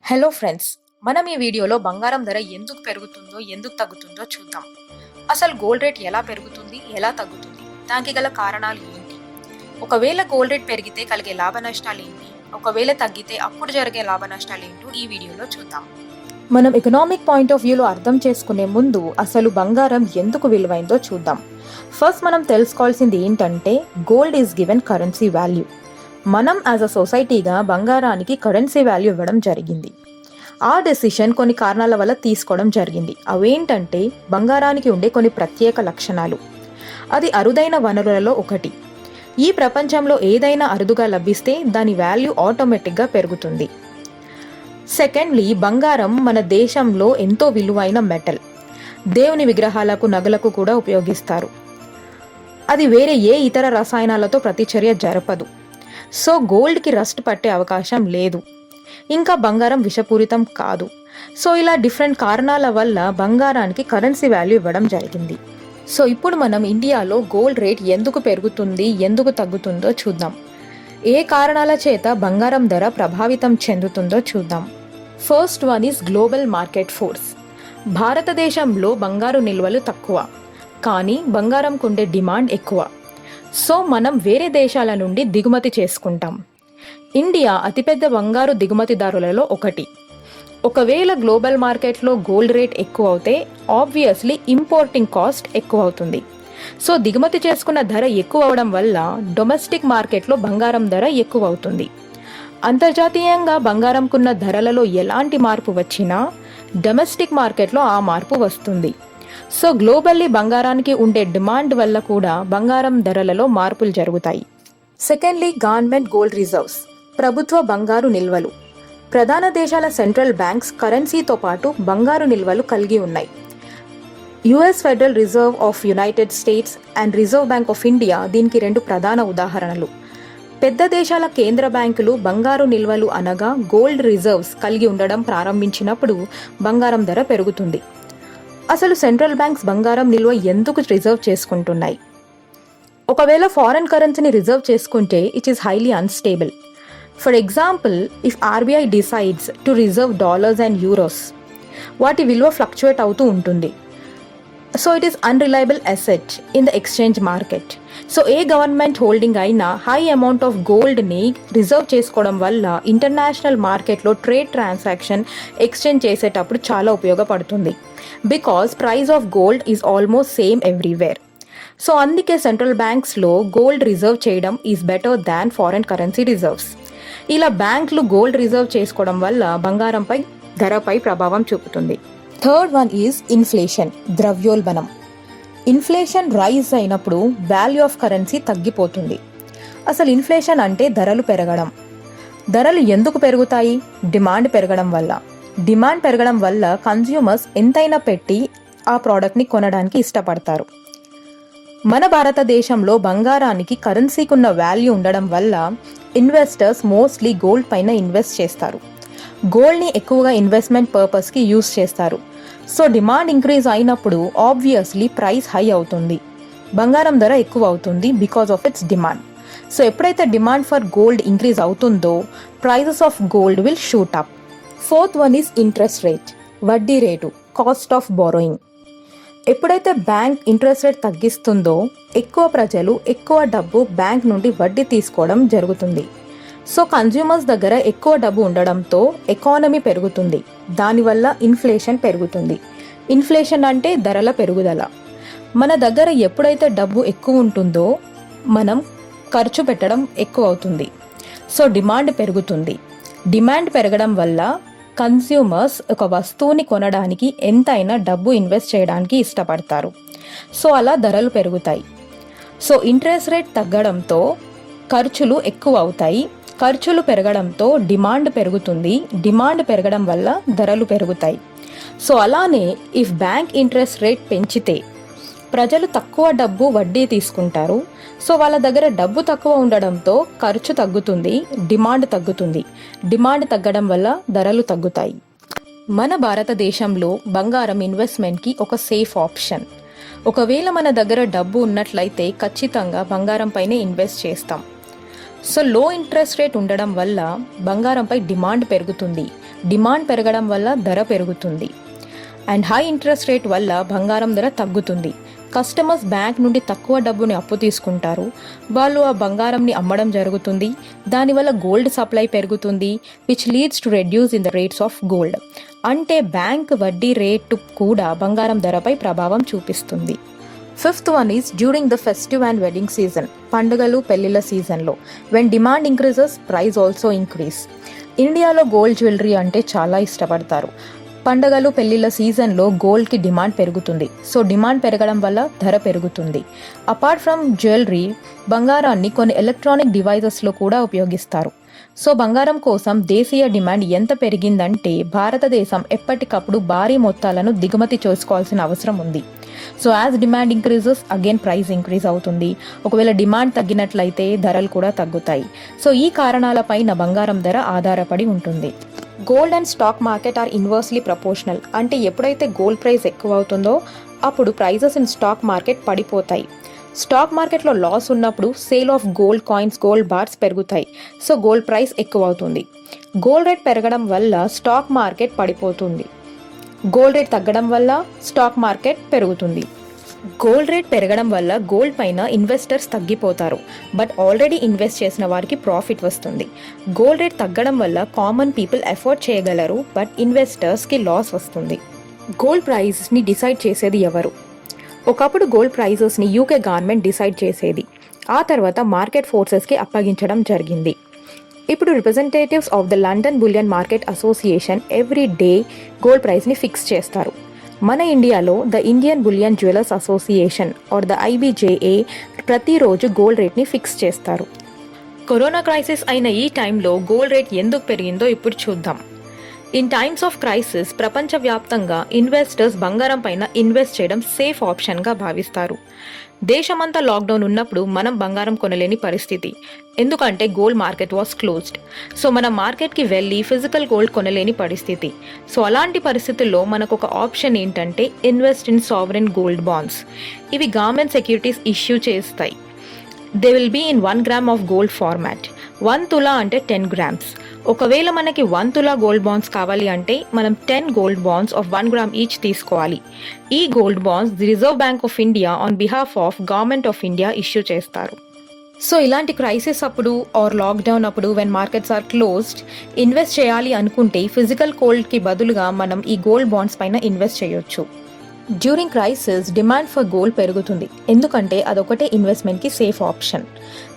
Hello friends, మనం ఈ వీడియోలో బంగారం ధర ఎందుకు పెరుగుతుందో ఎందుకు తగ్గుతుందో చూద్దాం. అసలు గోల్డ్ రేట్ ఎలా పెరుగుతుంది, ఎలా తగ్గుతుంది, దానికి గల కారణాలు ఏంటి, ఒకవేళ గోల్డ్ రేట్ పెరిగితే కలిగే లాభ నష్టాలు ఏంటి, ఒకవేళ తగ్గితే అప్పుడు జరిగే లాభ నష్టాలు ఏంటో ఈ వీడియోలో చూద్దాం. మనం ఎకనామిక్ పాయింట్ ఆఫ్ వ్యూలో అర్థం చేసుకునే ముందు అసలు బంగారం ఎందుకు విలువైందో చూద్దాం. ఫస్ట్ మనం తెలుసుకోవాల్సింది ఏంటంటే gold is given currency value. మనం యాజ్ అ సొసైటీగా బంగారానికి కరెన్సీ వాల్యూ ఇవ్వడం జరిగింది. ఆ డెసిషన్ కొన్ని కారణాల వల్ల తీసుకోవడం జరిగింది. అవేంటంటే బంగారానికి ఉండే కొన్ని ప్రత్యేక లక్షణాలు. అది అరుదైన వనరులలో ఒకటి. ఈ ప్రపంచంలో ఏదైనా అరుదుగా లభిస్తే దాని వాల్యూ ఆటోమేటిక్గా పెరుగుతుంది. సెకండ్లీ, బంగారం మన దేశంలో ఎంతో విలువైన మెటల్. దేవుని విగ్రహాలకు, నగలకు కూడా ఉపయోగిస్తారు. అది వేరే ఏ ఇతర రసాయనాలతో ప్రతిచర్య జరపదు. సో గోల్డ్కి రస్ట్ పట్టే అవకాశం లేదు. ఇంకా బంగారం విషపూరితం కాదు. సో ఇలా డిఫరెంట్ కారణాల వల్ల బంగారానికి కరెన్సీ వాల్యూ ఇవ్వడం జరిగింది. సో ఇప్పుడు మనం ఇండియాలో గోల్డ్ రేట్ ఎందుకు పెరుగుతుంది, ఎందుకు తగ్గుతుందో చూద్దాం. ఏ కారణాల చేత బంగారం ధర ప్రభావితం చెందుతుందో చూద్దాం. First one is global market force. భారతదేశంలో బంగారు నిల్వలు తక్కువ, కానీ బంగారంకు ఉండే డిమాండ్ ఎక్కువ. సో మనం వేరే దేశాల నుండి దిగుమతి చేసుకుంటాం. ఇండియా అతిపెద్ద బంగారు దిగుమతిదారులలో ఒకటి. ఒకవేళ గ్లోబల్ మార్కెట్లో గోల్డ్ రేట్ ఎక్కువ అవుతే ఆబ్వియస్లీ ఇంపోర్టింగ్ కాస్ట్ ఎక్కువ అవుతుంది. సో దిగుమతి చేసుకున్న ధర ఎక్కువ అవడం వల్ల డొమెస్టిక్ మార్కెట్లో బంగారం ధర ఎక్కువ అవుతుంది. అంతర్జాతీయంగా బంగారంకున్న ధరలలో ఎలాంటి మార్పు వచ్చినా డొమెస్టిక్ మార్కెట్లో ఆ మార్పు వస్తుంది. సో గ్లోబల్లీ బంగారానికి ఉండే డిమాండ్ వల్ల కూడా బంగారం ధరలలో మార్పులు జరుగుతాయి. Secondly, government gold reserves. ప్రభుత్వ బంగారు నిల్వలు. ప్రధాన దేశాల సెంట్రల్ బ్యాంక్స్ కరెన్సీతో పాటు బంగారు నిల్వలు కలిగి ఉన్నాయి. US federal reserve of United states and reserve bank of India దీనికి రెండు ప్రధాన ఉదాహరణలు. పెద్ద దేశాల కేంద్ర బ్యాంకులు బంగారు నిల్వలు అనగా గోల్డ్ రిజర్వ్స్ కలిగి ఉండడం ప్రారంభించినప్పుడు బంగారం ధర పెరుగుతుంది. అసలు సెంట్రల్ బ్యాంక్స్ బంగారం నిల్వ ఎందుకు రిజర్వ్ చేసుకుంటున్నాయి? ఒకవేళ ఫారెన్ కరెన్సీని రిజర్వ్ చేసుకుంటే it is highly unstable. For example, if RBI decides to reserve dollars and euros, వాటి విలువ ఫ్లక్చువేట్ అవుతూ ఉంటుంది. So it is unreliable asset in the exchange market. So A government holding అయినా high amount of గోల్డ్ని reserve చేసుకోవడం వల్ల international మార్కెట్లో trade transaction exchange చేసేటప్పుడు చాలా ఉపయోగపడుతుంది. Because price of gold is almost same everywhere. So అందుకే సెంట్రల్ బ్యాంక్స్లో గోల్డ్ రిజర్వ్ చేయడం is better than foreign currency reserves. ఇలా బ్యాంకులు గోల్డ్ రిజర్వ్ చేసుకోవడం వల్ల బంగారంపై ధరపై ప్రభావం చూపుతుంది. థర్డ్ వన్ ఈజ్ ఇన్ఫ్లేషన్, ద్రవ్యోల్బణం. ఇన్ఫ్లేషన్ రైజ్ అయినప్పుడు వాల్యూ ఆఫ్ కరెన్సీ తగ్గిపోతుంది. అసలు ఇన్ఫ్లేషన్ అంటే ధరలు పెరగడం. ధరలు ఎందుకు పెరుగుతాయి? డిమాండ్ పెరగడం వల్ల. డిమాండ్ పెరగడం వల్ల కన్జ్యూమర్స్ ఎంతైనా పెట్టి ఆ ప్రోడక్ట్ని కొనడానికి ఇష్టపడతారు. మన భారతదేశంలో బంగారానికి కరెన్సీకి ఉన్న వాల్యూ ఉండడం వల్ల ఇన్వెస్టర్స్ మోస్ట్లీ గోల్డ్ పైన ఇన్వెస్ట్ చేస్తారు. గోల్డ్ని ఎక్కువగా ఇన్వెస్ట్మెంట్ పర్పస్కి యూస్ చేస్తారు. సో డిమాండ్ ఇంక్రీజ్ అయినప్పుడు ఆబ్వియస్లీ ప్రైస్ హై అవుతుంది, బంగారం ధర ఎక్కువ అవుతుంది because of its demand. So ఎప్పుడైతే డిమాండ్ ఫర్ గోల్డ్ ఇంక్రీజ్ అవుతుందో prices of gold will shoot up. Fourth one is interest rate, వడ్డీ రేటు, కాస్ట్ ఆఫ్ బారోయింగ్. ఎప్పుడైతే బ్యాంక్ ఇంట్రెస్ట్ రేట్ తగ్గిస్తుందో ఎక్కువ ప్రజలు ఎక్కువ డబ్బు బ్యాంక్ నుండి వడ్డీ తీసుకోవడం జరుగుతుంది. సో కన్జ్యూమర్స్ దగ్గర ఎక్కువ డబ్బు ఉండడంతో ఎకానమీ పెరుగుతుంది. దానివల్ల ఇన్ఫ్లేషన్ పెరుగుతుంది. ఇన్ఫ్లేషన్ అంటే ధరల పెరుగుదల. మన దగ్గర ఎప్పుడైతే డబ్బు ఎక్కువ ఉంటుందో మనం ఖర్చు పెట్టడం ఎక్కువ అవుతుంది. సో డిమాండ్ పెరుగుతుంది. డిమాండ్ పెరగడం వల్ల కన్స్యూమర్స్ ఒక వస్తువుని కొనడానికి ఎంతైనా డబ్బు ఇన్వెస్ట్ చేయడానికి ఇష్టపడతారు. సో అలా ధరలు పెరుగుతాయి. సో ఇంట్రెస్ట్ రేట్ తగ్గడంతో ఖర్చులు ఎక్కువ అవుతాయి. ఖర్చులు పెరగడంతో డిమాండ్ పెరుగుతుంది. డిమాండ్ పెరగడం వల్ల ధరలు పెరుగుతాయి. సో అలానే ఇఫ్ బ్యాంక్ ఇంట్రెస్ట్ రేట్ పెంచితే ప్రజలు తక్కువ డబ్బు వడ్డీ తీసుకుంటారు. సో వాళ్ళ దగ్గర డబ్బు తక్కువ ఉండడంతో ఖర్చు తగ్గుతుంది, డిమాండ్ తగ్గుతుంది. డిమాండ్ తగ్గడం వల్ల ధరలు తగ్గుతాయి. మన భారతదేశంలో బంగారం ఇన్వెస్ట్మెంట్కి ఒక సేఫ్ ఆప్షన్. ఒకవేళ మన దగ్గర డబ్బు ఉన్నట్లయితే ఖచ్చితంగా బంగారం పైనే ఇన్వెస్ట్ చేస్తాం. సో లో ఇంట్రెస్ట్ రేట్ ఉండడం వల్ల బంగారంపై డిమాండ్ పెరుగుతుంది. డిమాండ్ పెరగడం వల్ల ధర పెరుగుతుంది. అండ్ హై ఇంట్రెస్ట్ రేట్ వల్ల బంగారం ధర తగ్గుతుంది. కస్టమర్స్ బ్యాంక్ నుండి తక్కువ డబ్బుని అప్పు తీసుకుంటారు. వాళ్ళు ఆ బంగారంని అమ్మడం జరుగుతుంది. దానివల్ల గోల్డ్ సప్లై పెరుగుతుంది, which leads to reduce in the rates of gold. అంటే బ్యాంక్ వడ్డీ రేటు కూడా బంగారం ధరపై ప్రభావం చూపిస్తుంది. Fifth one is during the festive and wedding season. పండుగలు పెళ్లిళ్ళ సీజన్లో when demand increases price also increase. ఇండియాలో గోల్డ్ జ్యువెలరీ అంటే చాలా ఇష్టపడతారు. పండుగలు పెళ్లిళ్ళ సీజన్లో గోల్డ్కి డిమాండ్ పెరుగుతుంది. సో డిమాండ్ పెరగడం వల్ల ధర పెరుగుతుంది. అపార్ట్ ఫ్రమ్ జ్యువెలరీ, బంగారాన్ని కొన్ని ఎలక్ట్రానిక్ డివైజెస్లో కూడా ఉపయోగిస్తారు. సో బంగారం కోసం దేశీయ డిమాండ్ ఎంత పెరిగిందంటే భారతదేశం ఎప్పటికప్పుడు భారీ మొత్తాలను దిగుమతి చేసుకోవాల్సిన అవసరం ఉంది. So as demand increases again price increase అవుతుంది. ఒకవేళ డిమాండ్ తగ్గినట్లయితే ధరలు కూడా తగ్గుతాయి. సో ఈ కారణాలపైన బంగారం ధర ఆధారపడి ఉంటుంది. Gold and stock market are inversely proportional. అంటే ఎప్పుడైతే గోల్డ్ ప్రైస్ ఎక్కువ అవుతుందో అప్పుడు ప్రైజెస్ ఇన్ స్టాక్ మార్కెట్ పడిపోతాయి. స్టాక్ మార్కెట్లో లాస్ ఉన్నప్పుడు sale of gold coins, gold bars పెరుగుతాయి. సో గోల్డ్ ప్రైస్ ఎక్కువ అవుతుంది. గోల్డ్ రేట్ పెరగడం వల్ల స్టాక్ మార్కెట్ పడిపోతుంది. గోల్డ్ రేట్ తగ్గడం వల్ల స్టాక్ మార్కెట్ పెరుగుతుంది. గోల్డ్ రేట్ పెరగడం వల్ల గోల్డ్ పైన ఇన్వెస్టర్స్ తగ్గిపోతారు, బట్ ఆల్రెడీ ఇన్వెస్ట్ చేసిన వారికి ప్రాఫిట్ వస్తుంది. గోల్డ్ రేట్ తగ్గడం వల్ల కామన్ పీపుల్ ఎఫోర్డ్ చేయగలరు, బట్ ఇన్వెస్టర్స్కి లాస్ వస్తుంది. గోల్డ్ ప్రైస్ని డిసైడ్ చేసేది ఎవరు? ఒకప్పుడు గోల్డ్ ప్రైజెస్ని యూకే గవర్నమెంట్ డిసైడ్ చేసేది. ఆ తర్వాత మార్కెట్ ఫోర్సెస్కి అప్పగించడం జరిగింది. ఇప్పుడు representatives of the London bullion market association every day gold ప్రైస్ని ఫిక్స్ చేస్తారు. మన ఇండియాలో the Indian bullion jewellers association or the IBJA ప్రతిరోజు గోల్డ్ రేట్ని ఫిక్స్ చేస్తారు. కరోనా క్రైసిస్ అయిన ఈ టైంలో గోల్డ్ రేట్ ఎందుకు పెరిగిందో ఇప్పుడు చూద్దాం. ఇన్ టైమ్స్ ఆఫ్ క్రైసిస్ ప్రపంచవ్యాప్తంగా ఇన్వెస్టర్స్ బంగారం పైన ఇన్వెస్ట్ చేయడం సేఫ్ ఆప్షన్గా భావిస్తారు. దేశమంతా లాక్డౌన్ ఉన్నప్పుడు మనం బంగారం కొనలేని పరిస్థితి, ఎందుకంటే gold market was closed. So మనం మార్కెట్కి వెళ్ళి ఫిజికల్ గోల్డ్ కొనలేని పరిస్థితి. సో అలాంటి పరిస్థితుల్లో మనకు ఒక ఆప్షన్ ఏంటంటే invest in sovereign gold bonds. ఇవి గవర్నమెంట్ సెక్యూరిటీస్ ఇష్యూ చేస్తాయి. They will be in 1 gram of gold format. 1 తులా అంటే 10 గ్రామ్స్. ఒకవేళ మనకి 1 తులా గోల్డ్ బాండ్స్ కావాలి అంటే మనం 10 gold bonds of 1 gram each తీసుకోవాలి. ఈ gold bonds the reserve bank of India on behalf of government of India issue చేస్తారు. సో ఇలాంటి క్రైసిస్ అప్పుడు ఆర్ లాక్డౌన్ అప్పుడు when markets are closed invest చేయాలి అనుకుంటే ఫిజికల్ గోల్డ్కి బదులుగా మనం ఈ గోల్డ్ బాండ్స్ పైన ఇన్వెస్ట్ చేయొచ్చు. During crisis demand for gold పెరుగుతుంది, ఎందుకంటే అదొకటే ఇన్వెస్ట్మెంట్కి safe option.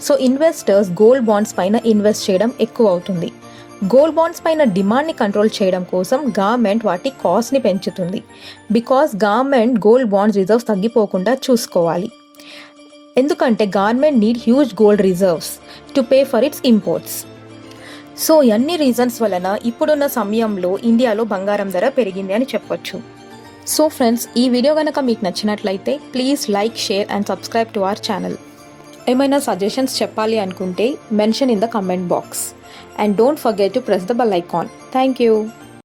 So investors gold bonds పైన ఇన్వెస్ట్ చేయడం ఎక్కువ అవుతుంది. గోల్డ్ బాండ్స్ పైన డిమాండ్ని కంట్రోల్ చేయడం కోసం గవర్నమెంట్ వాటి కాస్ట్ని పెంచుతుంది. Because government gold bonds reserves తగ్గిపోకుండా చూసుకోవాలి. ఎందుకంటే government need huge gold reserves to pay for its imports. So అన్ని రీజన్స్ వలన ఇప్పుడున్న సమయంలో ఇండియాలో బంగారం ధర పెరిగింది అని చెప్పొచ్చు. సో ఫ్రెండ్స్, ఈ వీడియో కనుక మీకు నచ్చినట్లయితే please like, share and subscribe to our channel. ఏమైనా సజెషన్స్ చెప్పాలి అనుకుంటే mention in the comment box. And don't forget to press the bell icon. Thank you.